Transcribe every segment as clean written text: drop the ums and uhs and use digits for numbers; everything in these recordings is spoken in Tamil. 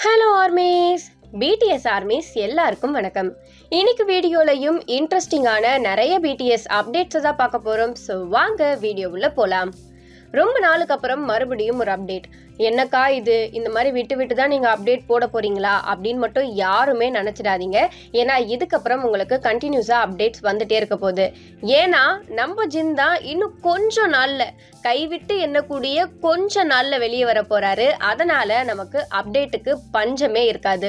ஹலோ ஆர்மிஸ், பிடிஎஸ் ஆர்மிஸ் எல்லாருக்கும் வணக்கம். இன்னைக்கு வீடியோலையும் இன்ட்ரெஸ்டிங்கான நிறைய பிடிஎஸ் அப்டேட்ஸை தான் பார்க்க போகிறோம். ஸோ வாங்க வீடியோவுள்ள போகலாம். ரொம்ப நாளுக்கு அப்புறம் மறுபடியும் ஒரு அப்டேட். என்னக்கா இது, இந்த மாதிரி விட்டு தான் நீங்கள் அப்டேட் போட போகிறீங்களா அப்படின்னு மட்டும் யாருமே நினச்சிடாதீங்க. ஏன்னா இதுக்கப்புறம் உங்களுக்கு கண்டினியூஸாக அப்டேட்ஸ் வந்துட்டே இருக்க போகுது. ஏன்னா நம்ம ஜின் தான் இன்னும் கொஞ்சம் நாளில் கைவிட்டு எண்ணக்கூடிய கொஞ்ச நாளில் வெளியே வர போகிறாரு. அதனால் நமக்கு அப்டேட்டுக்கு பஞ்சமே இருக்காது.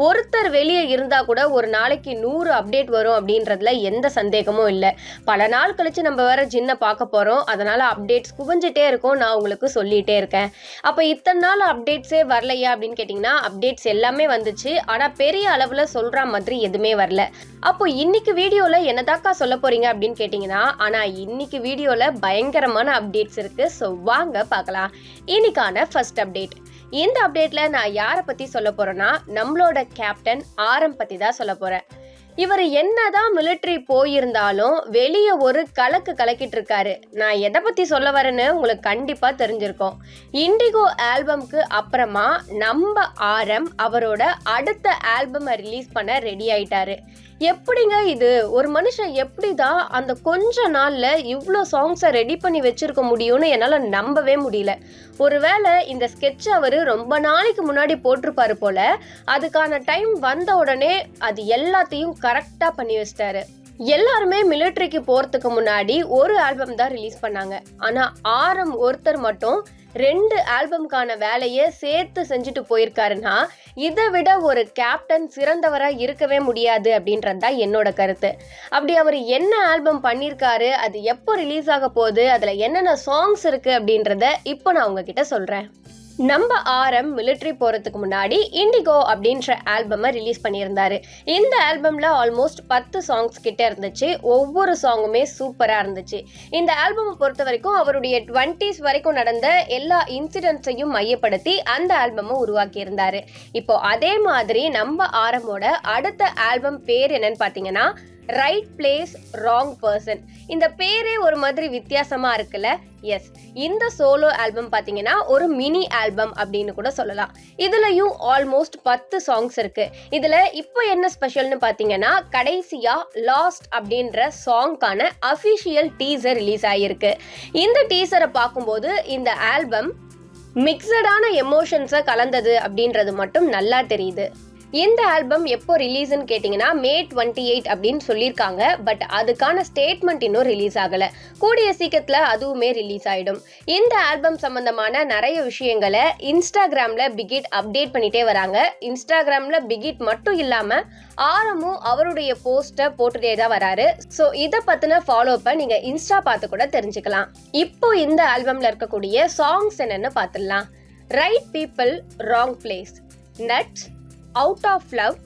ஒருத்தர் வெளியே இருந்தால் கூட ஒரு நாளைக்கு 100 அப்டேட் வரும் அப்படின்றதுல எந்த சந்தேகமும் இல்லை. பல நாள் கழித்து நம்ம வேற ஜின்னை பார்க்க போகிறோம். அதனால் அப்டேட்ஸ் குவிஞ்சிட்டே இருக்கும். நான் உங்களுக்கு சொல்லிகிட்டே இருக்கேன். அப்போ இத்தனை நாள் அப்டேட்ஸே வரலையா அப்படின்னு கேட்டிங்கன்னா, அப்டேட்ஸ் எல்லாமே வந்துச்சு. ஆனால் பெரிய அளவில் சொல்கிற மாதிரி எதுவுமே வரல. அப்போ இன்னைக்கு வீடியோவில் என்னதாக்கா சொல்ல போகிறீங்க அப்படின்னு கேட்டிங்கன்னா, ஆனால் இன்னைக்கு வீடியோவில் பயங்கரமான அப்டேட்ஸ் இருக்குது. ஸோ வாங்க பார்க்கலாம். இன்னைக்கான ஃபர்ஸ்ட் அப்டேட். இந்த அப்டேட்டில் நான் யாரை பற்றி சொல்ல போகிறேன்னா, நம்மளோட கேப்டன் ஆரம் பற்றி தான் சொல்ல போகிறேன். இவர் என்னதான் மிலிட்ரி போயிருந்தாலும் வெளியே ஒரு கலக்கிட்டு இருக்காரு. நான் எதை பற்றி சொல்ல வரேன்னு உங்களுக்கு கண்டிப்பாக தெரிஞ்சிருக்கும். இண்டிகோ ஆல்பம்க்கு அப்புறமா நம்ம ஆரம் அவரோட அடுத்த ஆல்பமை ரிலீஸ் பண்ண ரெடி ஆயிட்டாரு. எப்படிங்க இது, ஒரு மனுஷன் எப்படிதான் அந்த கொஞ்ச நாள்ல இவ்வளோ சாங்ஸை ரெடி பண்ணி வச்சிருக்க முடியும்னு என்னால் நம்பவே முடியல. ஒருவேளை இந்த ஸ்கெட்ச் அவர் ரொம்ப நாளைக்கு முன்னாடி போட்டிருப்பாரு போல. அதுக்கான டைம் வந்த உடனே அது எல்லாத்தையும் கரெக்டா பண்ணி வச்சிட்டாரு. எல்லாருமே மிலிட்ரிக்கு போறதுக்கு முன்னாடி ஒரு ஆல்பம் தான் ரிலீஸ் பண்ணாங்க. ஆனா ஆரம் ஒருத்தர் மட்டும் 2 ஆல்பம்கான வேலையை சேர்த்து செஞ்சுட்டு போயிருக்காருன்னா, இதை விட ஒரு கேப்டன் சிறந்தவராக இருக்கவே முடியாது அப்படின்றது தான் என்னோட கருத்து. அப்படி அவர் என்ன ஆல்பம் பண்ணியிருக்காரு, அது எப்போ ரிலீஸ் ஆக போகுது, அதில் என்னென்ன சாங்ஸ் இருக்குது அப்படின்றத இப்போ நான் உங்ககிட்ட சொல்கிறேன். நம்ம ஆரம் மிலிட்ரி போகிறதுக்கு முன்னாடி இண்டிகோ அப்படின்ற ஆல்பமை ரிலீஸ் பண்ணியிருந்தாரு. இந்த ஆல்பமில் ஆல்மோஸ்ட் 10 சாங்ஸ் கிட்ட இருந்துச்சு. ஒவ்வொரு சாங்குமே சூப்பராக இருந்துச்சு. இந்த ஆல்பமை பொறுத்த வரைக்கும் அவருடைய 20s வரைக்கும் நடந்த எல்லா இன்சிடென்ட்ஸையும் மையப்படுத்தி அந்த ஆல்பமை உருவாக்கி இருந்தாரு. இப்போ அதே மாதிரி நம்ம ஆரமோட அடுத்த ஆல்பம் பேர் என்னன்னு பார்த்தீங்கன்னா, ரைட் பிளேஸ் ராங் பர்சன். இந்த பேரே ஒரு மாதிரி வித்தியாசமா இருக்குல்ல. எஸ், இந்த சோலோ ஆல்பம் பார்த்தீங்கன்னா ஒரு மினி ஆல்பம் அப்படின்னு கூட சொல்லலாம். இதுலயும் ஆல்மோஸ்ட் 10 சாங்ஸ் இருக்கு. இதுல இப்போ என்ன ஸ்பெஷல்னு பார்த்தீங்கன்னா, கடைசியா லாஸ்ட் அப்படின்ற சாங்கான அஃபிஷியல் டீசர் ரிலீஸ் ஆகியிருக்கு. இந்த டீசரை பார்க்கும்போது இந்த ஆல்பம் மிக்சடான எமோஷன்ஸை கலந்தது அப்படின்றது மட்டும் நல்லா தெரியுது. இந்த ஆல்பம் எப்போ ரிலீஸ்ன்னு கேட்டிங்கன்னா, May 28 அப்படின்னு சொல்லியிருக்காங்க. பட் அதுக்கான ஸ்டேட்மெண்ட் இன்னும் ரிலீஸ் ஆகலை. கூடிய சீக்கிரத்தில் அதுவுமே ரிலீஸ் ஆகிடும். இந்த ஆல்பம் சம்மந்தமான நிறைய விஷயங்களை இன்ஸ்டாகிராமில் பிகிட் அப்டேட் பண்ணிகிட்டே வராங்க. இன்ஸ்டாகிராமில் பிகிட் மட்டும் இல்லாமல் ஆரமும் அவருடைய போஸ்ட்டை போட்டுட்டே தான் வராரு. ஸோ இதை பற்றின ஃபாலோப்பை நீங்கள் இன்ஸ்டா பார்த்து கூட தெரிஞ்சுக்கலாம். இப்போ இந்த ஆல்பமில் இருக்கக்கூடிய சாங்ஸ் என்னென்னு பார்த்துடலாம். Right people, wrong place, nuts, out of love,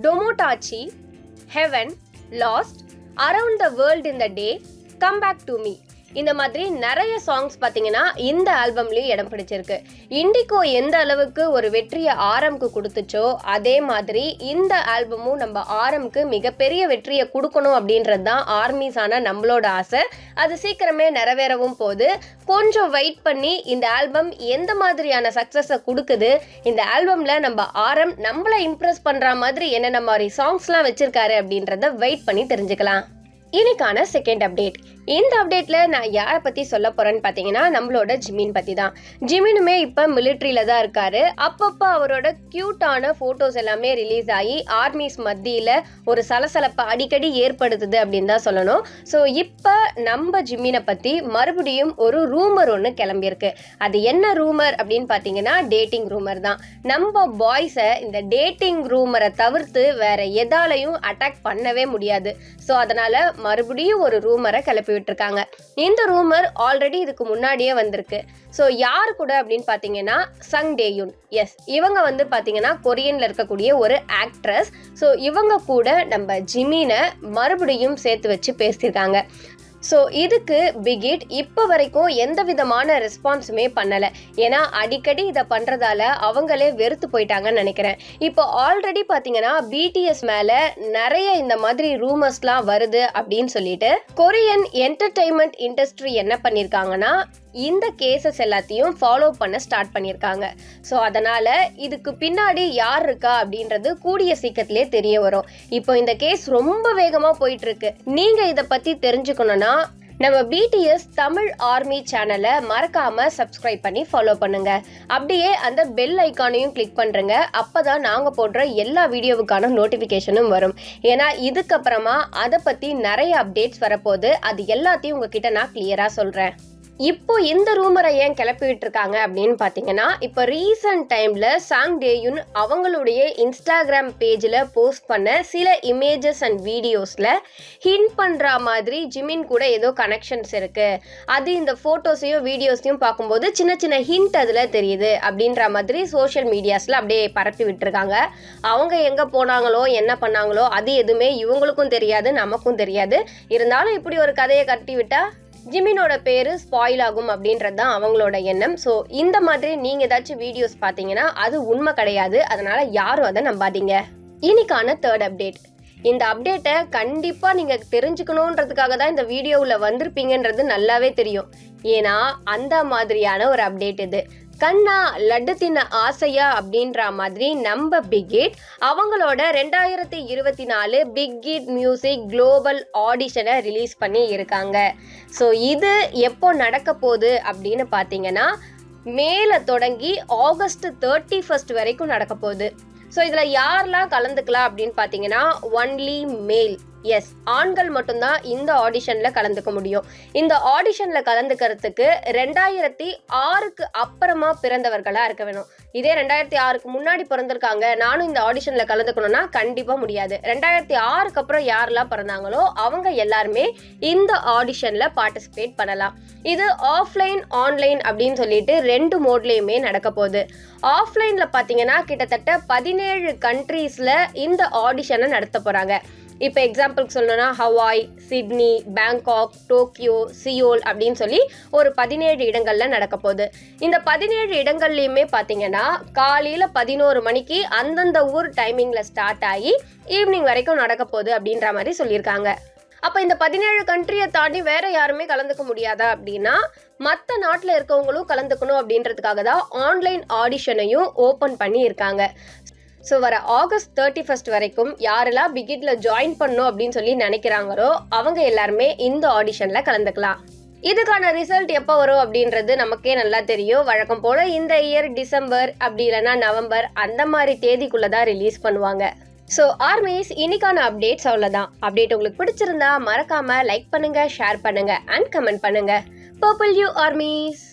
tomodachi, heaven, lost, around the world in the day, come back to me. இந்த மாதிரி நிறைய சாங்ஸ் பார்த்தீங்கன்னா இந்த ஆல்பம்லேயும் இடம் பிடிச்சிருக்கு. இண்டிகோ எந்த அளவுக்கு ஒரு வெற்றியை ஆரம்க்கு கொடுத்துச்சோ, அதே மாதிரி இந்த ஆல்பமும் நம்ம ஆரம்க்கு மிகப்பெரிய வெற்றியை கொடுக்கணும் அப்படின்றது தான் ஆர்மிஸான நம்மளோட ஆசை. அது சீக்கிரமே நிறைவேறவும் போகுது. கொஞ்சம் வெயிட் பண்ணி இந்த ஆல்பம் எந்த மாதிரியான சக்ஸஸை கொடுக்குது, இந்த ஆல்பமில் நம்ம ஆரம் நம்மளை இம்ப்ரெஸ் பண்ணுற மாதிரி என்னென்ன மாதிரி சாங்ஸ்லாம் வச்சுருக்காரு அப்படின்றத வெயிட் பண்ணி தெரிஞ்சுக்கலாம். இன்னைக்கான செகண்ட் அப்டேட். இந்த அப்டேட்டில் நான் யாரை பற்றி சொல்ல போகிறேன்னு பார்த்தீங்கன்னா, நம்மளோட ஜிமின் பற்றி தான். ஜிமினுமே இப்போ மிலிட்ரியில் தான் இருக்காரு. அப்பப்போ அவரோட க்யூட்டான ஃபோட்டோஸ் எல்லாமே ரிலீஸ் ஆகி ஆர்மிஸ் மத்தியில் ஒரு சலசலப்பை அடிக்கடி ஏற்படுத்துது அப்படின்னு தான் சொல்லணும். ஸோ இப்போ நம்ம ஜிமினை பற்றி மறுபடியும் ஒரு ரூமர் ஒன்று கிளம்பியிருக்கு. அது என்ன ரூமர் அப்படின்னு பார்த்தீங்கன்னா, டேட்டிங் ரூமர் தான். நம்ம பாய்ஸை இந்த டேட்டிங் ரூமரை தவிர்த்து வேற எதாலையும் அட்டாக் பண்ணவே முடியாது. ஸோ அதனால் மறுபடியும் ஒரு ரூமரை கிளப்பி விட்டுருக்காங்க. இந்த ரூமர் ஆல்ரெடி இதுக்கு முன்னாடியே வந்திருக்கு. ஸோ யார் கூட அப்படின்னு பார்த்தீங்கன்னா, சங் டேயுன். எஸ், இவங்க வந்து பார்த்தீங்கன்னா கொரியனில் இருக்கக்கூடிய ஒரு ஆக்ட்ரஸ். ஸோ இவங்க கூட நம்ம ஜிமினை மறுபடியும் சேர்த்து வச்சு பேசியிருக்காங்க. ஸோ இதுக்கு பிகிட் இப்போ வரைக்கும் எந்த விதமான ரெஸ்பான்ஸுமே பண்ணலை. ஏன்னா அடிக்கடி இதை பண்ணுறதால அவங்களே வெறுத்து போயிட்டாங்கன்னு நினைக்கிறேன். இப்போ ஆல்ரெடி பார்த்தீங்கன்னா பிடிஎஸ் மேலே நிறைய இந்த மாதிரி ரூமர்ஸ்லாம் வருது அப்படின்னு சொல்லிட்டு கொரியன் என்டர்டெயின்மெண்ட் இண்டஸ்ட்ரி என்ன பண்ணியிருக்காங்கன்னா, இந்த கேசஸ் எல்லாத்தையும் ஃபாலோ பண்ண ஸ்டார்ட் பண்ணியிருக்காங்க. ஸோ அதனால இதுக்கு பின்னாடி யார் இருக்கா அப்படின்றது கூடிய சீக்கிரத்திலே தெரிய வரும். இப்போ இந்த கேஸ் ரொம்ப வேகமாக போயிட்டு இருக்கு. நீங்க இதை பத்தி தெரிஞ்சுக்கணும்னா நம்ம பிடிஎஸ் தமிழ் ஆர்மி சேனலை மறக்காம சப்ஸ்கிரைப் பண்ணி ஃபாலோ பண்ணுங்க. அப்படியே அந்த பெல் ஐக்கானையும் கிளிக் பண்றங்க. அப்பதான் நாங்க போடுற எல்லா வீடியோவுக்கான நோட்டிபிகேஷனும் வரும். ஏன்னா இதுக்கப்புறமா அதை பத்தி நிறைய அப்டேட்ஸ் வரப்போகுது. அது எல்லாத்தையும் உங்ககிட்ட நான் கிளியரா சொல்றேன். இப்போ இந்த ரூமரை ஏன் கிளப்பிட்டு இருக்காங்க அப்படின்னு பார்த்தீங்கன்னா, இப்போ ரீசன்ட் டைம்ல சாங் டேயுன் அவங்களுடைய இன்ஸ்டாகிராம் பேஜில் போஸ்ட் பண்ண சில இமேஜஸ் அண்ட் வீடியோஸில் ஹிண்ட் பண்ணுற மாதிரி ஜிமின் கூட ஏதோ கனெக்ஷன்ஸ் இருக்கு, அது இந்த ஃபோட்டோஸையும் வீடியோஸையும் பார்க்கும்போது சின்ன சின்ன ஹிண்ட் அதில் தெரியுது அப்படின்ற மாதிரி சோஷியல் மீடியாஸில் அப்படியே பரப்பி விட்டுருக்காங்க. அவங்க எங்கே போனாங்களோ என்ன பண்ணாங்களோ அது எதுவுமே இவங்களுக்கும் தெரியாது, நமக்கும் தெரியாது. இருந்தாலும் இப்படி ஒரு கதையை கட்டி விட்டா ஜிமினோட பேர் ஸ்பாயில் ஆகும் அப்படின்றது தான் அவங்களோட எண்ணம். ஸோ இந்த மாதிரி நீங்கள் ஏதாச்சும் வீடியோஸ் பார்த்தீங்கன்னா அது உண்மை கிடையாது. அதனால் யாரும் அதை நம்பாதீங்க. இன்னைக்கான தேர்ட் அப்டேட். இந்த அப்டேட்டை கண்டிப்பாக நீங்கள் தெரிஞ்சுக்கணுன்றதுக்காக தான் இந்த வீடியோவில் வந்திருப்பீங்கன்றது நல்லாவே தெரியும். ஏன்னா அந்த மாதிரியான ஒரு அப்டேட் இது. கண்ணா லட்டு தின்ன ஆசையா அப்படின்ற மாதிரி நம்ம பிக்கிட் அவங்களோட 2024 பிக்கிட் மியூசிக் குளோபல் ஆடிஷனை ரிலீஸ் பண்ணி இருக்காங்க. ஸோ இது எப்போ நடக்க போகுது அப்படின்னு பார்த்தீங்கன்னா, மேல தொடங்கி ஆகஸ்ட் 31 வரைக்கும் நடக்க போகுது. ஸோ இதில் யாரெல்லாம் கலந்துக்கலாம் அப்படின்னு பார்த்தீங்கன்னா, ஒன்லி மேல், எஸ் ஆண்கள் மட்டும்தான் இந்த ஆடிஷனில் கலந்துக்க முடியும். இந்த ஆடிஷனில் கலந்துக்கிறதுக்கு 2006க்கு அப்புறமா பிறந்தவர்களாக இருக்க வேணும். இதே 2006க்கு முன்னாடி பிறந்திருக்காங்க, நானும் இந்த ஆடிஷனில் கலந்துக்கணும்னா கண்டிப்பாக முடியாது. 2006க்கு அப்புறம் யாரெல்லாம் பிறந்தாங்களோ அவங்க எல்லாருமே இந்த ஆடிஷனில் பார்ட்டிசிபேட் பண்ணலாம். இது ஆஃப்லைன் ஆன்லைன் அப்படின்னு சொல்லிட்டு 2 மோட்லேயுமே நடக்க போகுது. ஆஃப்லைனில் பார்த்தீங்கன்னா கிட்டத்தட்ட 17 கண்ட்ரீஸில் இந்த ஆடிஷனை நடத்த போகிறாங்க. இப்போ எக்ஸாம்பிளுக்கு சொல்லணும்னா Hawaii, Sydney, Bangkok, Tokyo, Seoul அப்படின்னு சொல்லி ஒரு 17 இடங்கள்ல நடக்க போகுது. இந்த 17 இடங்கள்லையுமே பார்த்தீங்கன்னா காலையில் 11 மணிக்கு அந்தந்த ஊர் டைமிங்கில் ஸ்டார்ட் ஆகி ஈவினிங் வரைக்கும் நடக்க போகுது அப்படின்ற மாதிரி சொல்லியிருக்காங்க. அப்போ இந்த 17 கண்ட்ரியை தாண்டி வேற யாருமே கலந்துக்க முடியாதா அப்படின்னா, மற்ற நாட்டில் இருக்கவங்களும் கலந்துக்கணும் அப்படின்றதுக்காக தான் ஆன்லைன் ஆடிஷனையும் ஓப்பன் பண்ணி இருக்காங்க. ஸோ வர ஆகஸ்ட் 31 வரைக்கும் யாரெல்லாம் பிகிட்ல ஜாயின் பண்ணணும் அப்படின்னு சொல்லி நினைக்கிறாங்களோ அவங்க எல்லாருமே இந்த ஆடிஷனில் கலந்துக்கலாம். இதுக்கான ரிசல்ட் எப்போ வரும் அப்படின்றது நமக்கே நல்லா தெரியும். வழக்கம் போல இந்த இயர் டிசம்பர் அப்படி இல்லைன்னா நவம்பர் அந்த மாதிரி தேதிக்குள்ளே தான் ரிலீஸ் பண்ணுவாங்க. ஸோ ஆர்மிஸ் இன்னைக்கான அப்டேட்ஸ் அவ்வளோதான். அப்டேட் உங்களுக்கு பிடிச்சிருந்தா மறக்காம லைக் பண்ணுங்க, ஷேர் பண்ணுங்க அண்ட் கமெண்ட் பண்ணுங்க. Purple you armies.